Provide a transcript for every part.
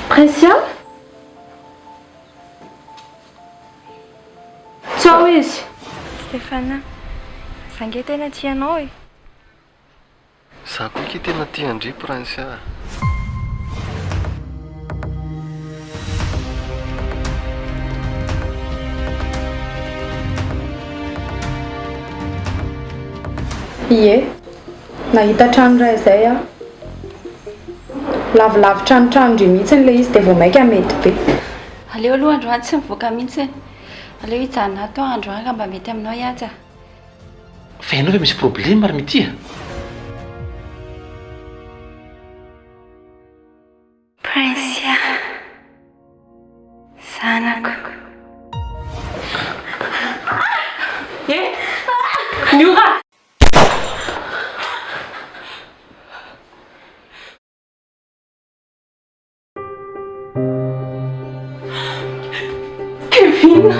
Presia? Ciao izy. Stefana, zange tena tianao e. Za koa ke tena tia andry Prince. Ie, nahita trano iray izay aho. Lavilavy tranotrano indray mihitsy n'ilay izy dia vao maika mety be. Aleo aloha androany tsy mivoaka mihitsy. Aleo hijanona atao androany ka mba mety aminao iaja. Fa ianao ve misy problème ary mitia? Prince, zanako. Miora! Kevin!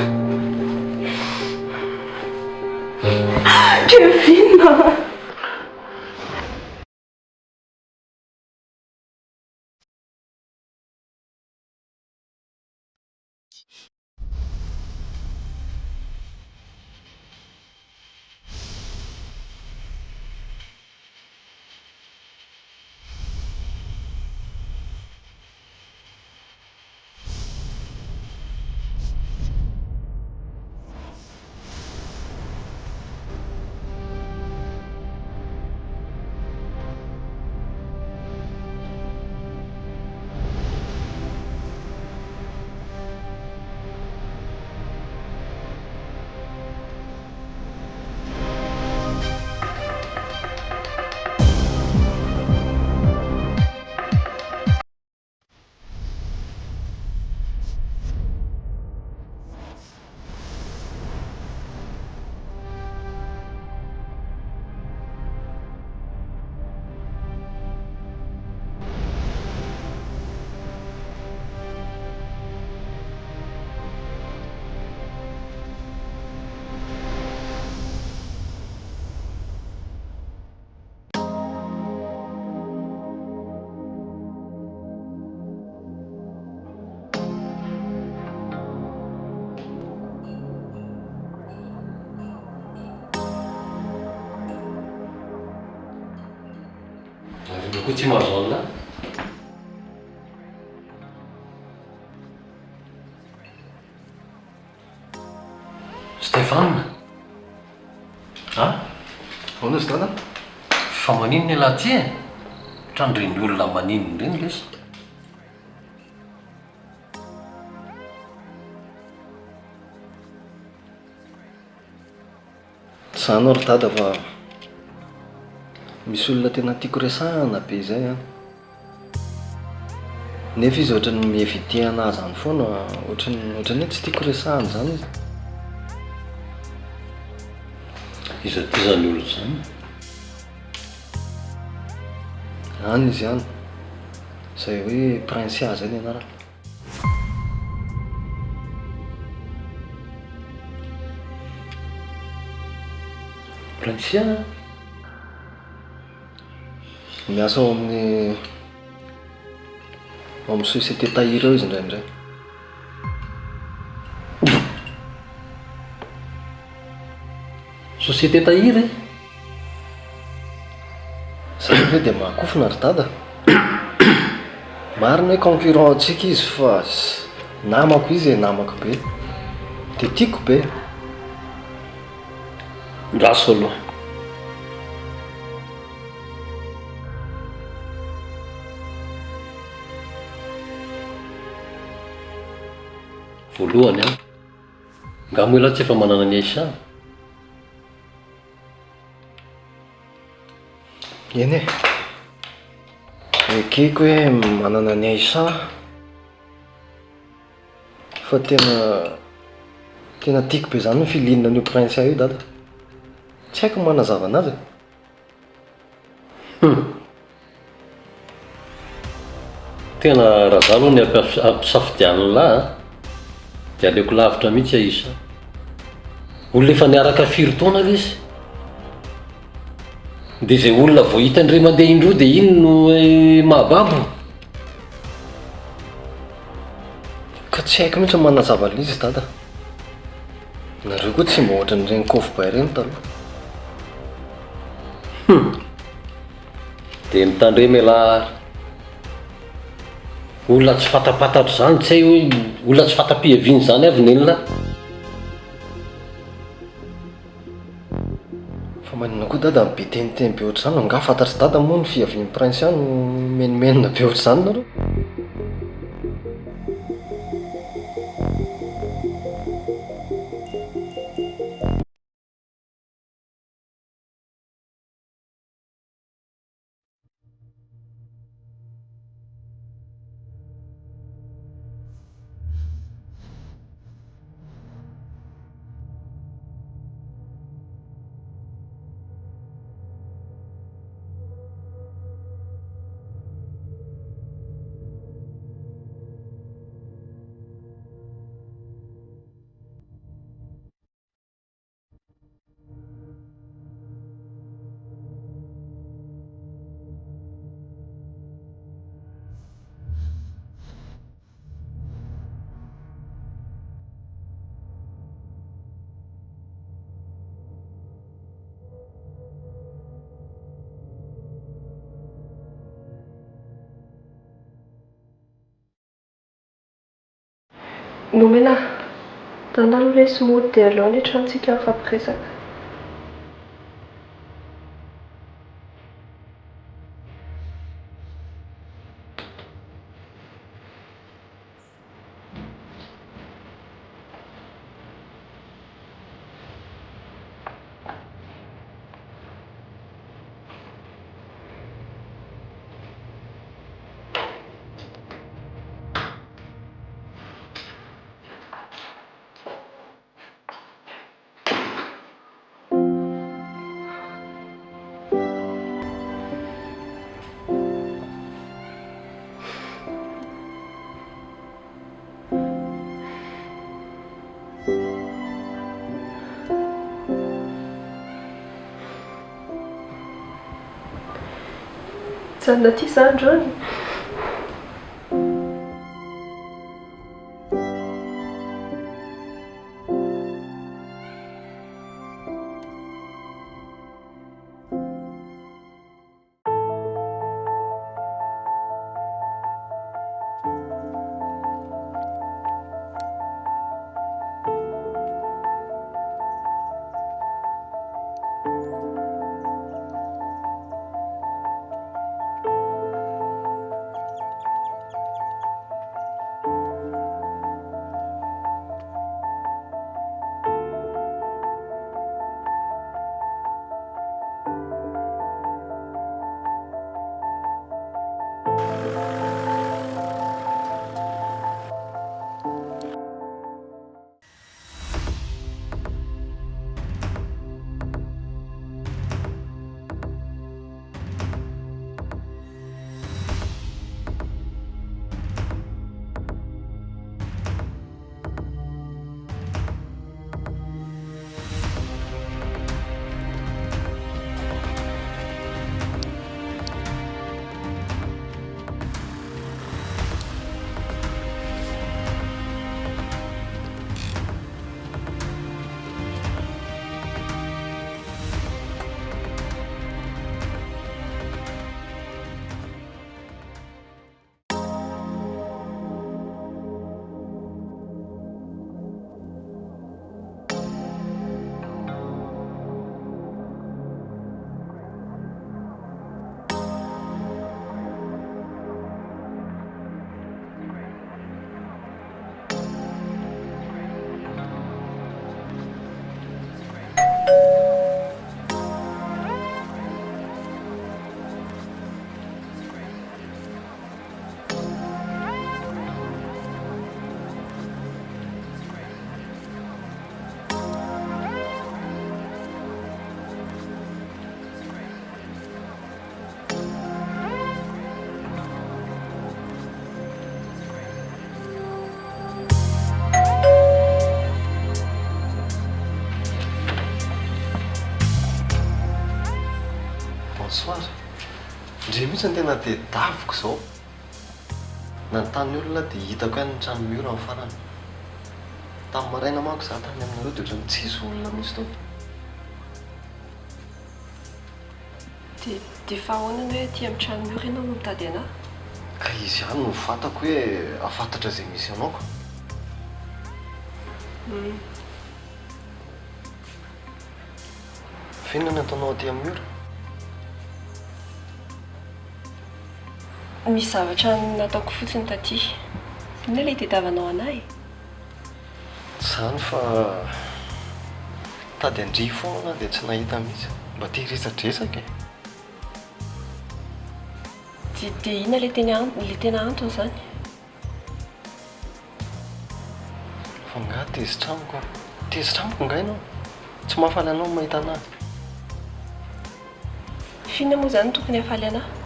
Kevin! Koa tsy mahazo an'la. Stefana. Ahoana izy dala? Fa maninona ilahy ty e? Trano reny olona maninona reny lesy. Sanao ry dada fa misy olona tena tiako resahana be izay a. Nefa izy ohatrany mihevity anahy zany foana, ohatrany hoe tsy tiako resahana zany izy. Iza ty zany olo zany? Any izy any, izay hoe Prince zay ny anarany. Prince? Miasa ao amin'ny société Tahira eo izy indraindray. Société Tahira? Zay hoe dia mahakofina ry dada. Marina hoe concurrent antsika izy fa namako izy namako be. Dia tiako be. Raso aloha. Voalohany a, ngamo ela tsy efa manana ny aisa. Eny e, ekeko hoe manana ny aisa fa tena tiako be zany ny filinana an'io Prince io dada. Tsy haiko manazava anazy. Tena raha za aloha ny ampisafidian'ny lahy dia aleoko lavitra mihitsy aisa. Olona efa niaraka firy taona izy. dia izay olona vo hita indray mandeha indroa dia iny no mahababo. Ka tsy haiko mihitsy ny manazava lizy dada. Nareo koa tsy mba ohatra n'ireny kofobay ireny taloha. Dia mitandremy ala olona tsy fatapatatro izany, tsy hay hoe olona tsy fatam-pihaviany izany avy nelona. Fa manina koa dada be teniteny be ohatr'izany, nga fantatry dada moa ny fihavian'ny prince ihany no menomenona be ohatr'izany nareo. Nomena tandalo ilay somody dia aleo ny trantsika mifampiresaka. Janona ty izany John. indray mihitsy ny tena dia daviko izao nanontany olona dia hitako ihany ny trano miora amin'ny farany tamin'ny maraina manko za tany aminareo dia ohatrany tsisy olona mihitsy tao dia fa ahoana hoe aty amin'ny trano mora ianao no mitady anahy ka izy ihany no fantako hoe afantatra izay misy ianaoko fiinona ataonao aty amin'ny ora misy zavatra nataoko fotsiny taty ina ilay tediavanao anahy zany fa tady andry foana dia tsy nahita mihitsy mba tia resadresaka dia ina ilay tena antony izany fa nga tezitramoko nga ianao tsy mahafaly anao ny mahita anazy fiona moa izany tokony hafaly anahy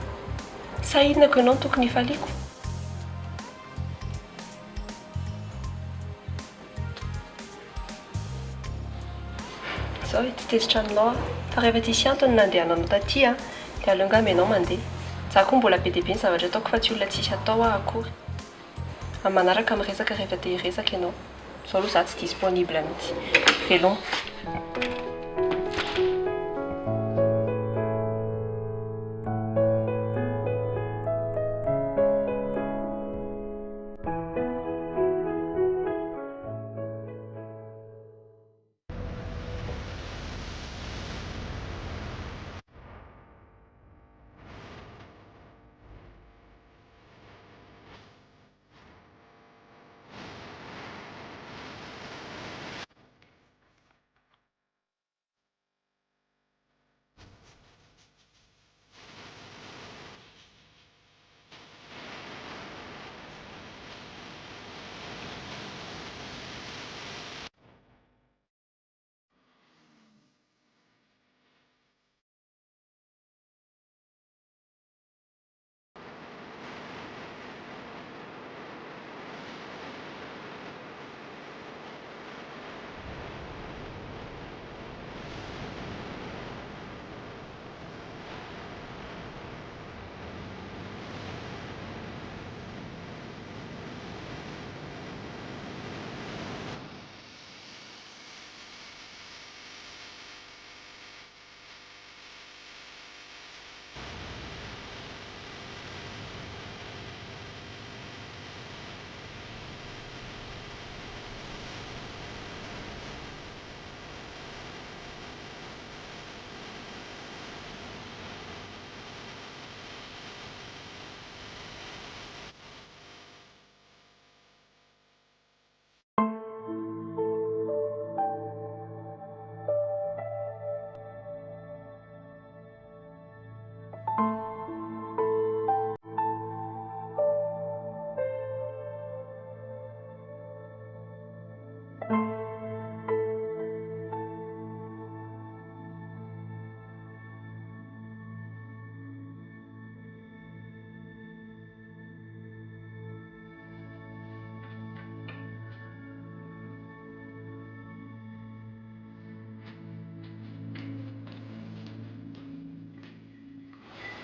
sahirinako ianao no tokony hifaliako izao tsy tezitra aminao fa rehefa tsisy antony nandehananao taty dia aleo ngamba ianao mandeha za koa mbola be deabe ny zavatra ataoko fa tsy olona tsisy atao aho akory amin'ny manaraka miresaka rehefa te hiresaka ianao izao aloha za tsy disponible mihitsy veloma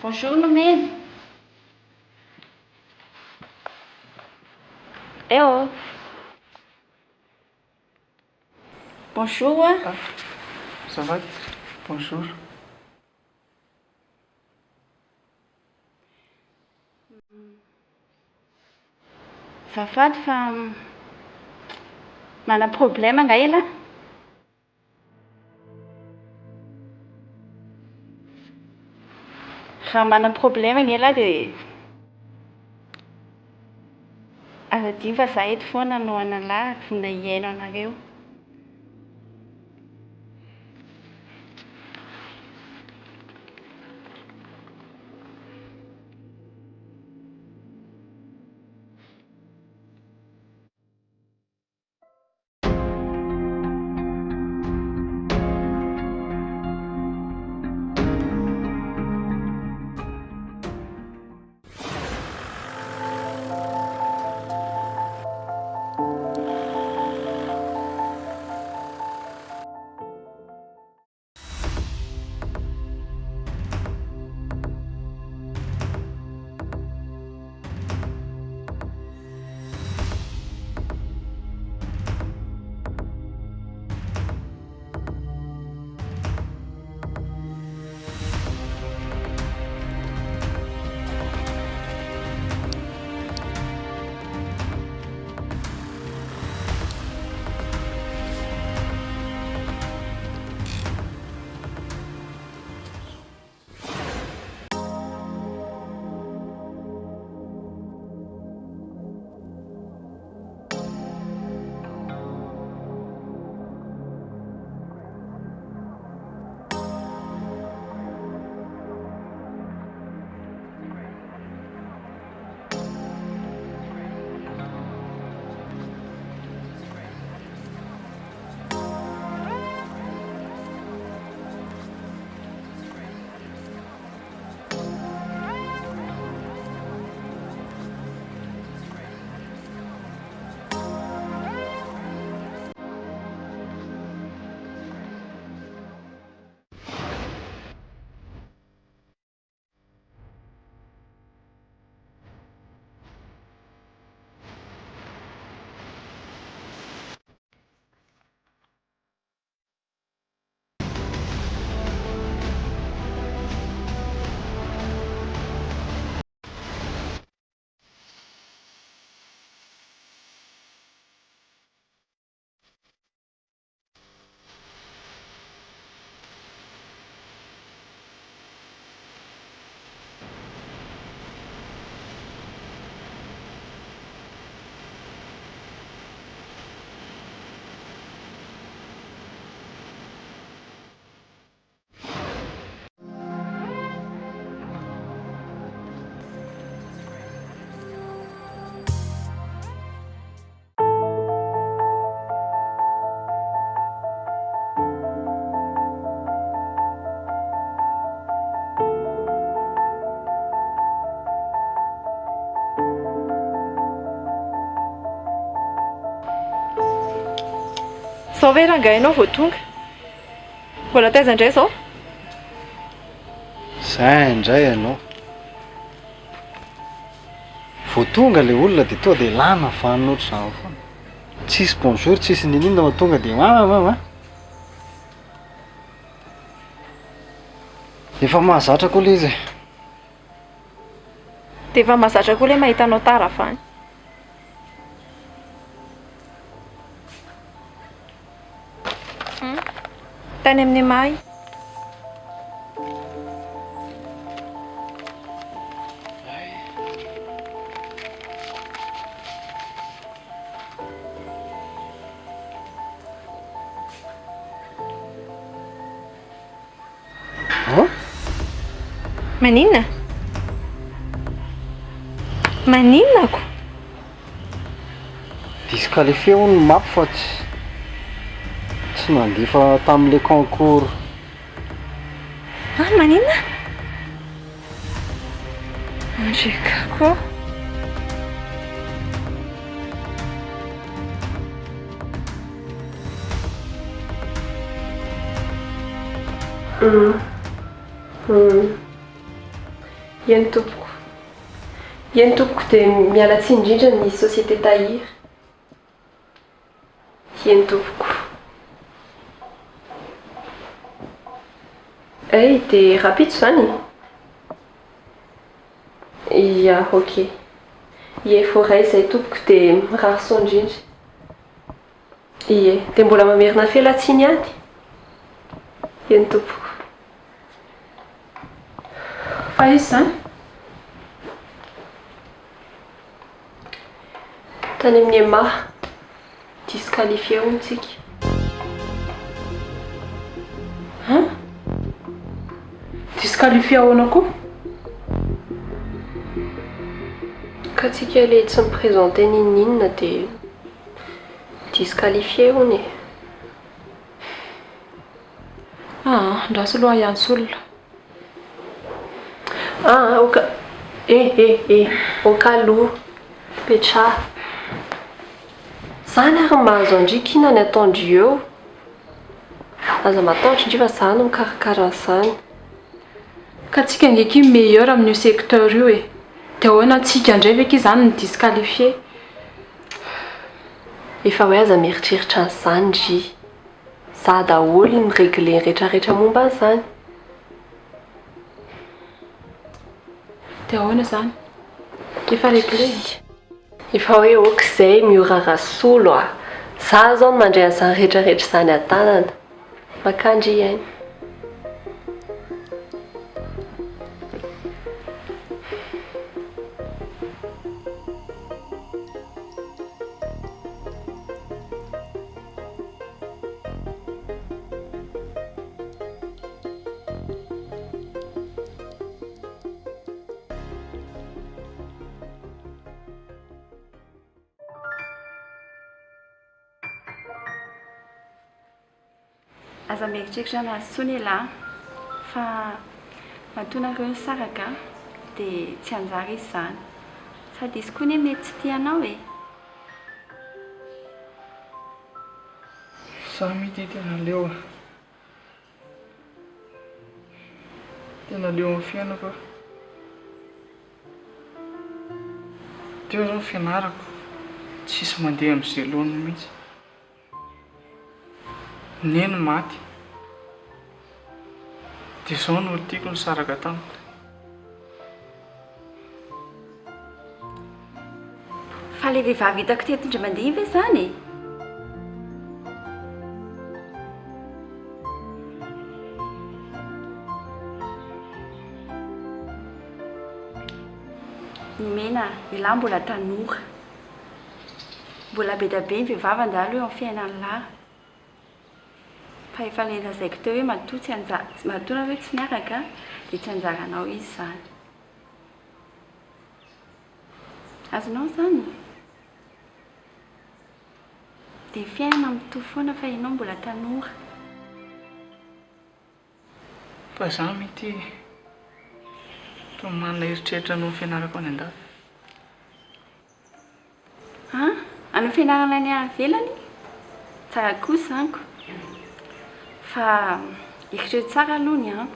Bonjour Lomene. Eh oh. Bonjour. Ah, ça va? Bonjour. Zafady fa mana problema nga ela. Raha mana problema ela dia azadiny fa za eto foana no analahy na hiaino anareo. Sao ve rangahy ianao vao tonga? Mbola taiza indray izao? Zay indray ianao. Vao tonga ilay olona dia tonga dia lana vanona ohatr'izany foana. Tsisy bonjour, tsisy ninina vao tonga dia mama. Efa mahazatra koa ilay izy. Dia efa mahazatra koa ilay mahita anao tara avany. Tany amin'ny mahay. Maninona? Maninona ko? Disqualifié hono ny mapy fa tsy nandefa tamin'ilay concours. Maninona? Andreka koa. Iany tompoko. Iany tompoko dia miala tsiny indrindra ny société tahiry. Iany tompoko. Dia rapito izany? Ia, ok. Ie, foray izay tompoko dia mirary sao indrindra. Ie, dia mbola mamerina felatsiny ihany. Iany tompoko. Fa izy izany? Tany amin'ny ema, disqualifié hono tsika. Disqualifié ahoana koa? Ka tsika ilay tsy miprésente ninina dia disqualifié hono e. Ndraso loha ihany olona. Au calo, petra. Zany ary mahazo andrikina ny ataondry eo. Aza mataotry indri fa zany no mikarakara an'izany. Ka tsika ngeky meilleur amin'io secteur io e. Dia ahoana tsika indray ve izany ny disqualifié? Efa hoe aza mieritreritra an'izany ndry. Za daholo ny réglé rehetrarehetra momba an'izany. Dia ahoana izany? Efa réglé. Efa hoe aok'izay miorara solo a. Za zao no mandray an'izany rehetrarehetra izany an-tanana. Makandry ihany. Aza mieritreritra na soa lahy fa mahatonareo ny saraka dia tsy anjara izy izany. Sady izy koa mety tsy tianao e. Za mity tena leo. Tena leo amin'ny fiainako. Teo zao fianarako. Tsisy mandeha amin'izay loany mihitsy. Neny maty. Dia izao no tiako ny saraka tamiko. Fa ilay vehivavy hitako teto indray mandeha ve izany? Ny mena, ilahy mbola tanora. Mbola be dia be ny vehivavy andalo eo amin'ny fiainan'ny lahy. Fa efa ilay lazaiko teo hoe matoa tsy anjara, matoa hoe tsy miaraka dia tsy anjaranao izy izany. Azonao izany? Dia fiainana mitovy foana fa ianao mbola tanora. Fa za mity toa manana eritreritra no fianarako any an-dafy. Ano fianarana any ivelany? tsara kosa zaniko fa ekitreo tsara aloha ny a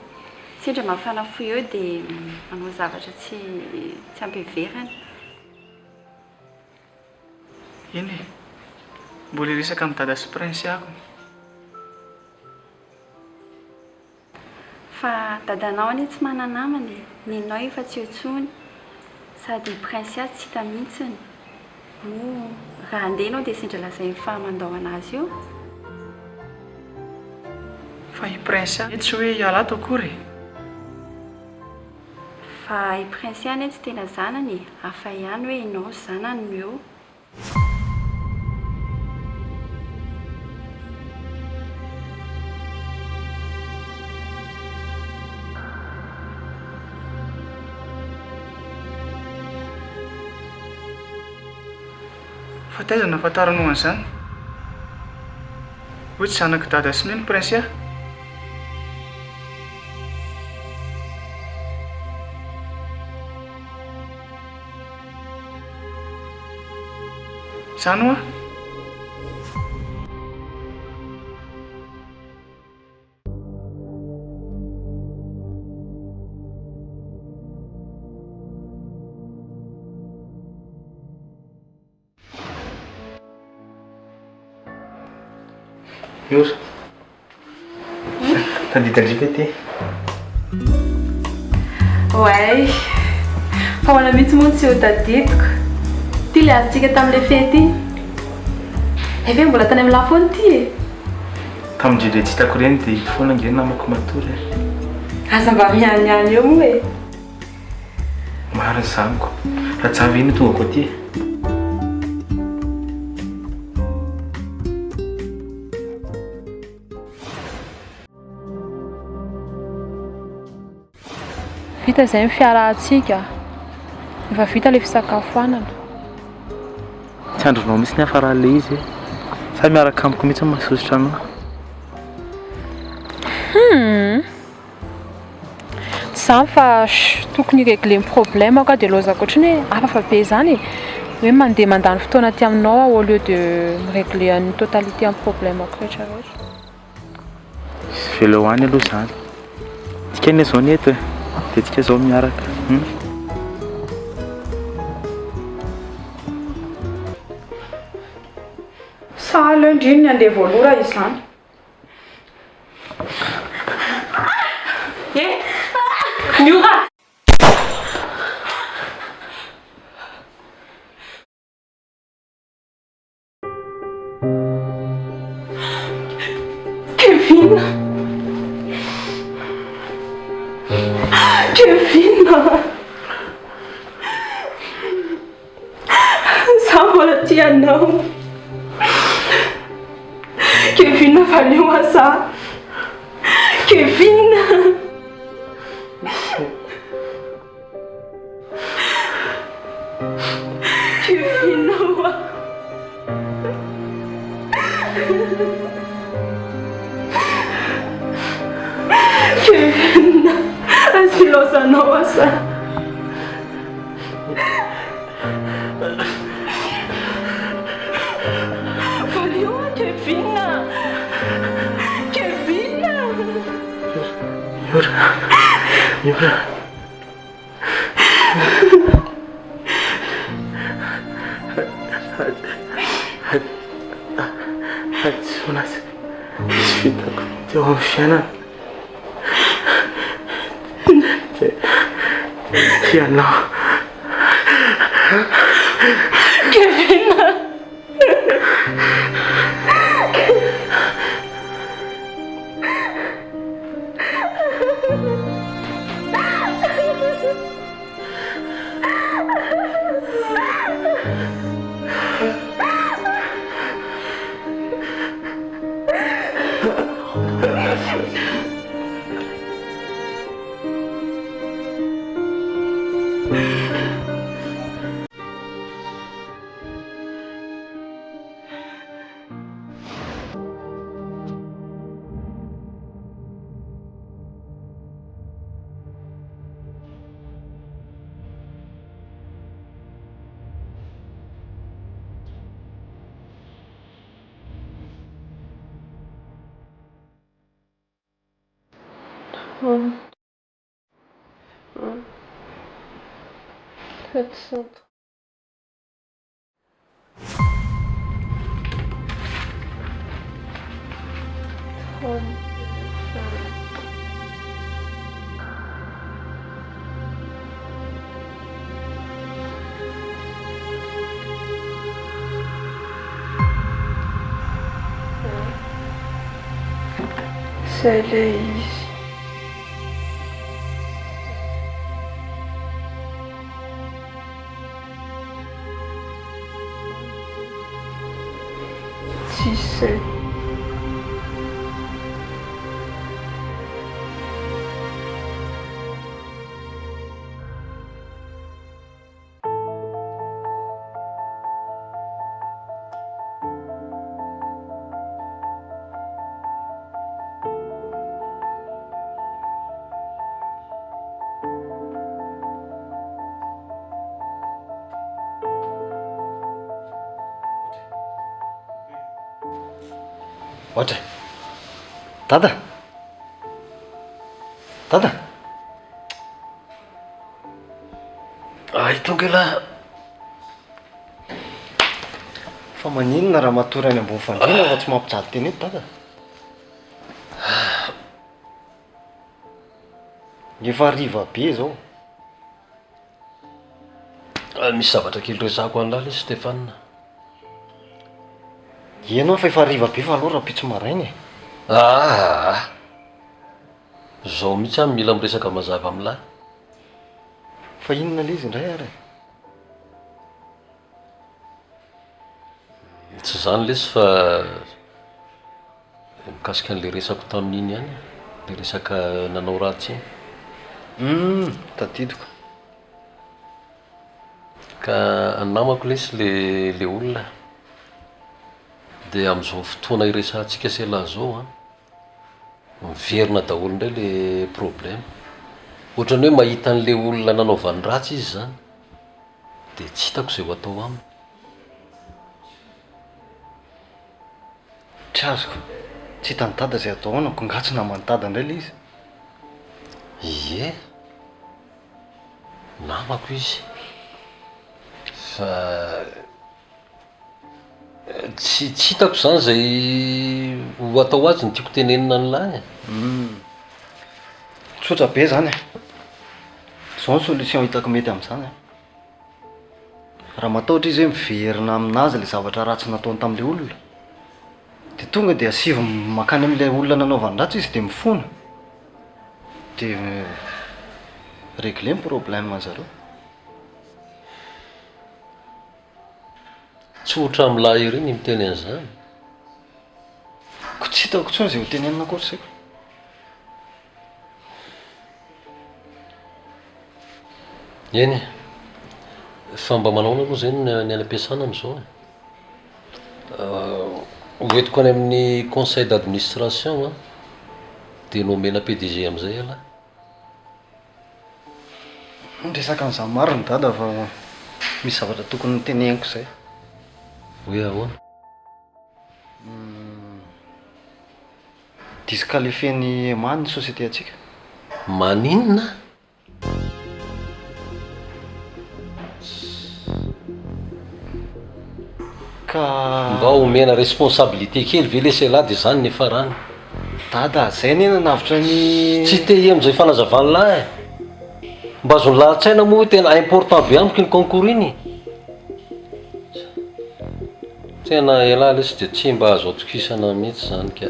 sendra mafana fo eo dia manao zavatra tsy ampiverana. iny e mbola resaka amin'ny dada sy prince ako Fa dadanao anie tsy mananamany ninao efa tsy etsony sady prince tsy hita mihitsiny mo raha andehanao dia sendra lazay fahamandao anazy io. fa i prince tsy hoe hiala ato akory fa i prince any tsy tena zanany hafa ihany hoe ianao zanany no eo. fa taiza nafantaranao an'izany hoe tsy zanaky dada sy meny prince zany oa Ora tandidandriva ty Ouais, fa hoana mihitsy moa tsy ho tadidiko ty le azontsika tamin'ilay fety iny efe mbola tany amin'ny lafony ty e tamindrindre tsy hitako ireny dia hito foana nge namako matory aza mba mianiany eo moa e mariny zaniko raha javy iny tonga koa ty vita izay ny fiarahantsika efa vita ilay fisakafoanana tsy andronao mihitsy ny hafa raha le izy sa miaraka amiko mihitsy ny mahasositra anao tsy zany fa tokony réglé ny problème ka dia lozako ohatrany hoe afafa be zany hoe mandeha mandany fotoana ty aminao au lieu de régler ny totalité amin'ny problème ako rehetrarehetra sy velo hoany aloha zany tsika ny zao ny eto dia tsika zao miaraka sahala indriny ny andeha voalora izany miora Kevin za mbola tianao Kevin valeo aza Kevin oa Kevin asilozanao aza valeo Kevin Yura Sonas tsy vitako teo amin'ny fiainana tianao Kevin Centre. Izay ilay izy. Tsisy. Ohatra dada dada ay tonga la fa maninona raha matory any ambony fandriana fa tsy mampijaly teny eto dada efa hariva be zao misy zavatra kely resako an'lala izy Stéphane. ianao fa efa hariva be fa aloha raha pitso maraina Zao mihitsy any mila miresaka mazava amin'lahy. fa inona le izy indray ary Tsy zany lesy fa mikasika an'le resako tamin'iny ihany, le resaka nanao ratsy iny. tadidiko Ka anamako lesy le olona dia amin'izao fotoana iresantsika sela zao miverina daholo indray le problème. Ohatran'ny hoe mahita an'le olona nanaovany ratsy izy zany dia tsy hitako izay ho atao aminy. tsy azoko tsy hitany dada zay atao anako ngatsy namany dada indray le izy Ie, namako izy fa tsy hitako zany zay ho atao azy ny tiako tenenina an'lahy. tsotra be zany zao ny solution hitako mety amin'izany raha mataotra izy hoe miverina aminazy le zavatra ratsy nataony tamin'le olona de tonga de asivo makany amin'ilay olona nanaovany ratsy izy de mifona de régler ny problème zareo. Tsotra amin'lahy ery ny miteny an'izany. ko tsy hitako tsony zay ho tenenina akoatra saiko. Eny fa mba manao aloha zany ny any am-piasana amin'izao hoentiko any amin'ny conseil d'administration dia nomena PDG amin'izay ala. Ndresaka an'izany maro ny dada fa misy zavatra tokony teneniko zay. Hoe ahoana? Disqualifieny many ny société atsika. Maninona? Ka mba omena responsabilité kely ve lesy lahy dia zany ny farany. dada zay nena navitra ny Tsy te amin'izay fanazavany lahy. Mba azony lahatsaina moa hoe tena important be amiko iny concours iny. Tena elahy lesy dia tsy mba azo atokisana mihitsy zany ka.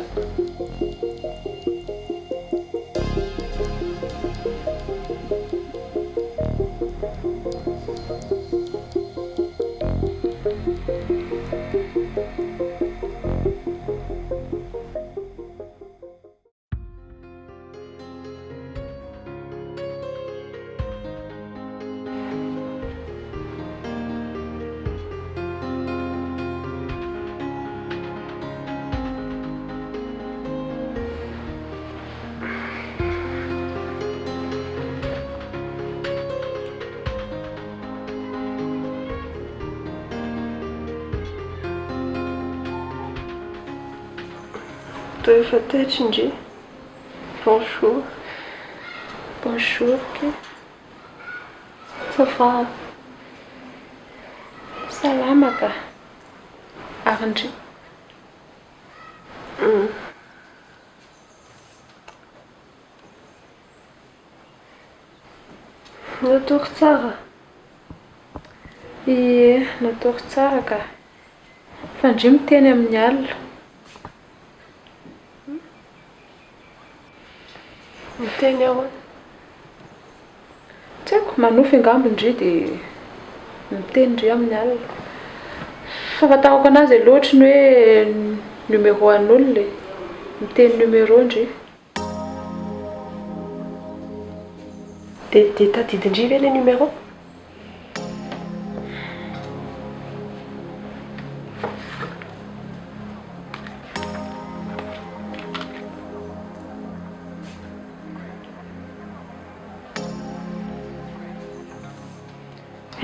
Efa tetsy indri. Bonjour. Bonjour. Ça va? Salama ka? Arandry. Natoko tsara. Ie, natoko tsara ka. Fandry miteny amin'ny alina. Miteny ahoana? Tsy haiko, manofy angamba indry dia miteny indry amin'ny alina. Fahafantarako anazy aloha ohatry ny hoe numéro an'olona e. Miteny numéro indry. Dia tadidin-dry ve le numéro?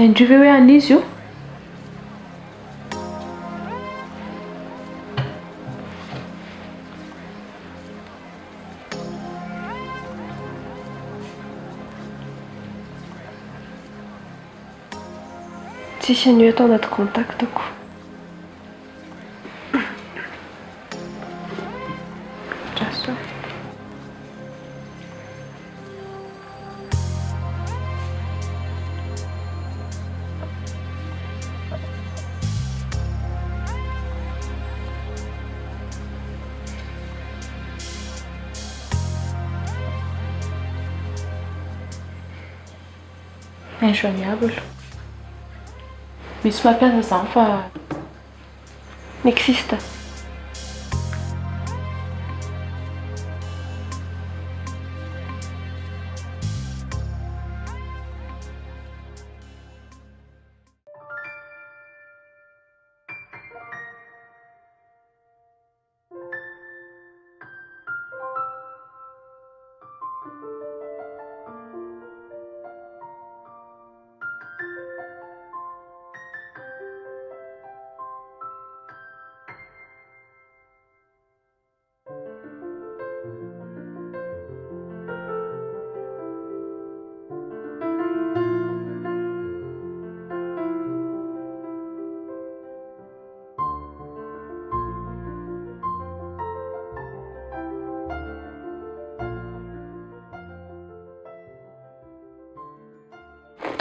Indry ve hoe an'izy io? Tsisy an'io atao anaty contactako. Raso. Injoignable. Misy mampiasa izany fa N'existe.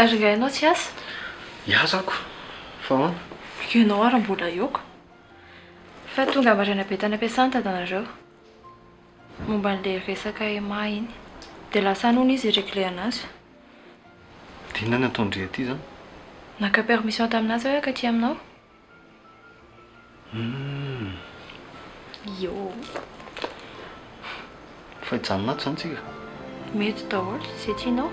Ary ianao tsy asa? Iasako. Fa ahoana? Ianao ary mbola eoko. Fa tonga maraina be tany am-piasana tadanareo. Momba an'ilay resaka ema iny. Dia lasa anoina izy iregle anazy. Dinona ny ataondre aty zany? Naka permission taminazy aho ka ty aminao? Yo. Fa hijanona ato zany tsika. Mety daholo, izay tianao.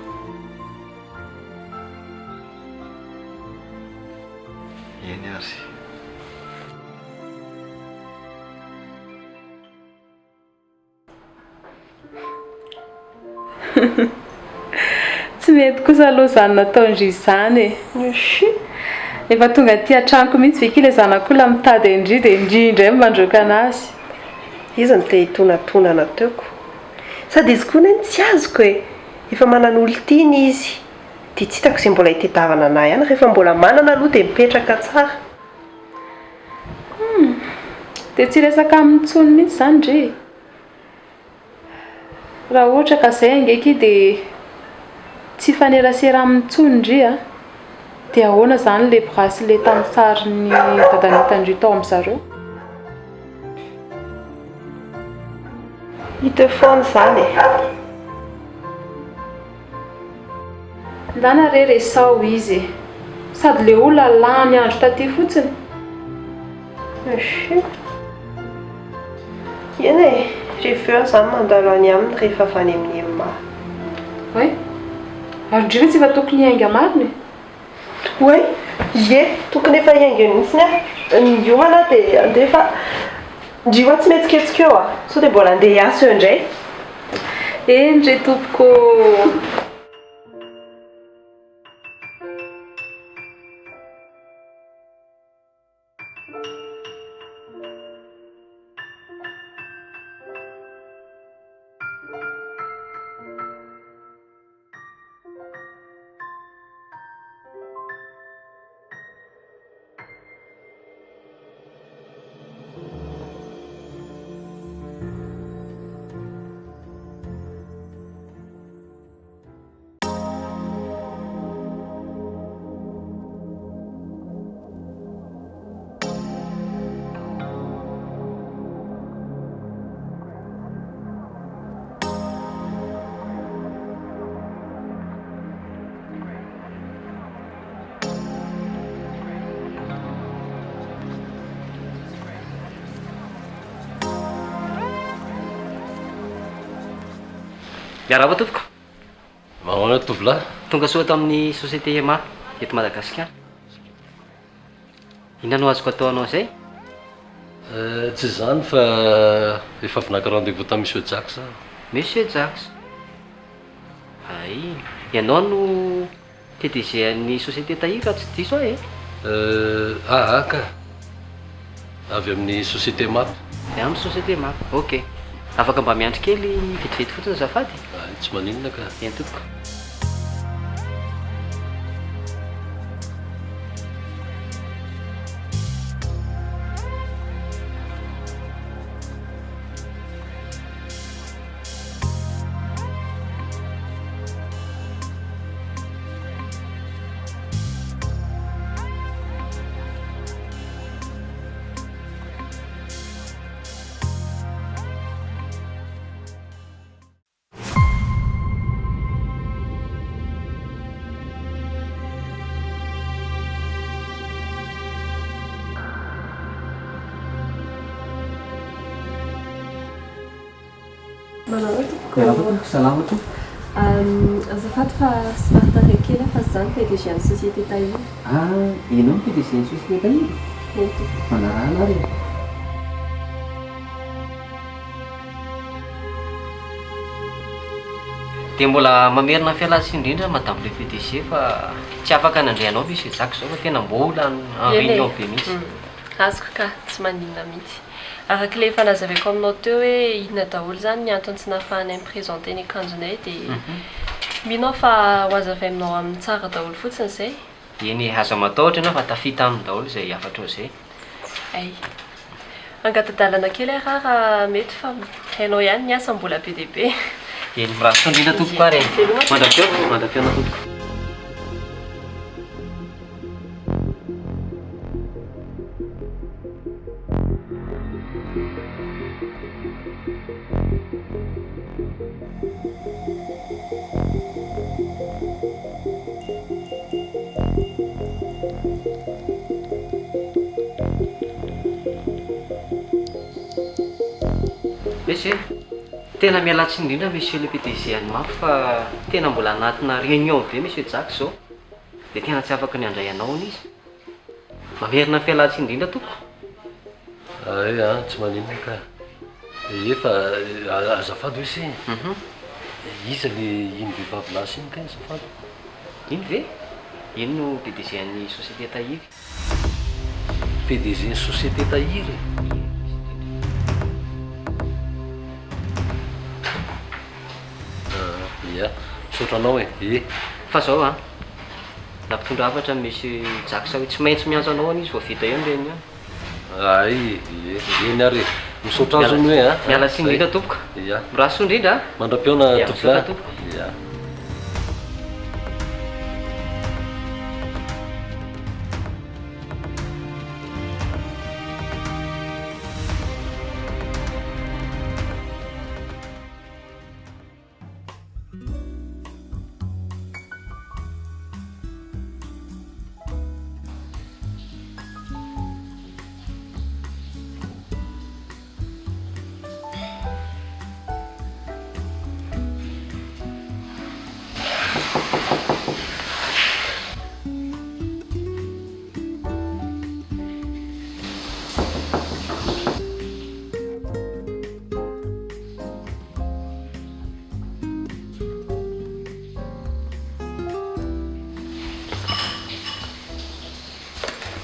Eny ary. tsy mety kosa aloha zany nataondry izany e. Efa tonga aty an-tranoko mihitsy ve kila zanak'olona mitady indry dia indrindray mandroaka anazy. Izy no te hitonantonana teoko. Sady izy koa neny tsy azoko e. Efa manana olon-tiany izy. Dia tsy hitako izay mbola hitadiavana anahy ihany. Rehefa mbola manana aloha dia mipetraka tsara. Dia tsy resaka amin'ny tsony mihitsy izany ndry. Raha ohatra ka izay angeky dia tsy fanerasera amin'ny tsony ndry a. Dia ahoana izany ilay bracelet tamin'ny sarin'ny dadanitandry tao amin'izareo? Hita foana izany e. Ndana rery esao izy. Sady ilay olona lany andro taty fotsiny. Eny e, rehefa izany mandalo any aminy rehefa avy any amin'ny ema. Oe? Ary ndry ve tsy efa tokony hiainga marina e? Oe, ie, tokony efa hiaingany mihitsiny a. Ny homana dia andefa ndryo tsy metsiketsika eo a. Sao dia mbola andeha hiasa eo indray. Eny re tompoko. Miarahaba tompoko. Manao tovolahy. Tonga soa ato amin'ny société EMA eto Madagasikara. Inona no azoko ataonao izay? Tsy zany fa efa avy naka rendez-vous tamin'ny Monsieur Jack za. Monsieur Jax. Ay, ianao no PDG-n'ny société tahiry tsy diso aho Ka avy amin'ny société map. Amin'ny société EMA. Ok. Afaka mba miandry kely vetivety fotsiny azafady? Tsy maninona ka. Eny tompoko. Salama tompoko. Azafady fa sy faritare kely fa zany PDG ny société tahiry. Ianao no PDG ny société tahiry? Eny tompoko. Manarahana ary. Dia mbola mamerina fialantsiny indrindra madame le PDG fa tsy afaka nandray anao Monsieur Jack zao fa tena mbola en réunion be mihitsy. Azoko ka tsy maninona mihitsy. Araka ilay efa nazaveko aminao teo hoe inona daholo zany ny antony tsy nahafahanay miprésenter ny akanjonay dia minao fa ho azavainao amin'ny tsara daholo fotsiny izay. Eny aza matahotra ianao fa tafita aminy daholo izay afatra izay. Ay. Angatadalana kely raha mety fa hainao ihany ny asa mbola be dia be. Eny mirasy indrindra tompoko ary. Mandra-piona tompoko. Monsieur, tena mialatsy indrindra Monsieur le PDG any mafy fa tena mbola anatina réunion be Monsieur Jack zao. Dia tena tsy afaka ny handray anao n'izy. Mamerina fialatsy indrindra tompoko. Tsy maninona ka. Efa azafady hoe se. Iza le iny vehivavy lasy iny ka azafady? Iny ve? Iny no PDG ny société tahiry. PDG ny société tahiry? Misaotranao fa zao nampitondra hafatra Monsieur Jack sa hoe tsy maintsy miantso anao an'izy vao vita eo ny reny. Eny ary misaotra azy ny hoe mialatsy indrindra tompoko. Miraso indrindra. Mandram-piona tovolahy.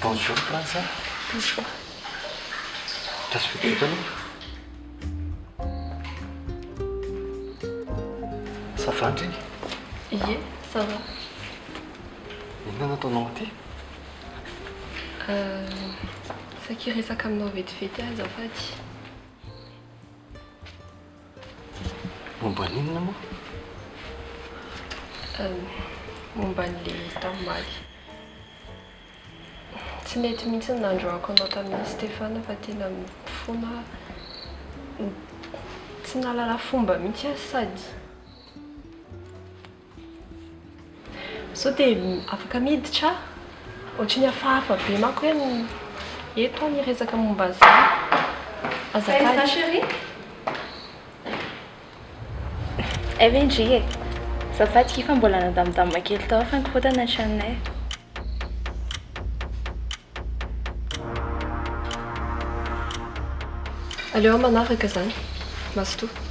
Bonjour, Franza. Bonjour. T'as ça va ndry? Ie, ça va. Inona nataonao aty? Saky resaka aminao vetivety azy azafady. Momba n'inona moa? Momba an'ilay taomaly. Tsy nety mihitsy ny nandroako anao tamin'ny Stéphane fa tena mifona tsy nalala fomba mihitsy azy sady. Sao dia afaka miditra ohatrany hafahafa be manko hoe eto ny resaka momba azafady. Chérie? Evendry e. Zafady kifa mbola nadamodamina kely tao fa nikorontana ny tranonay. Aleo manaraka zany. Mazotoa.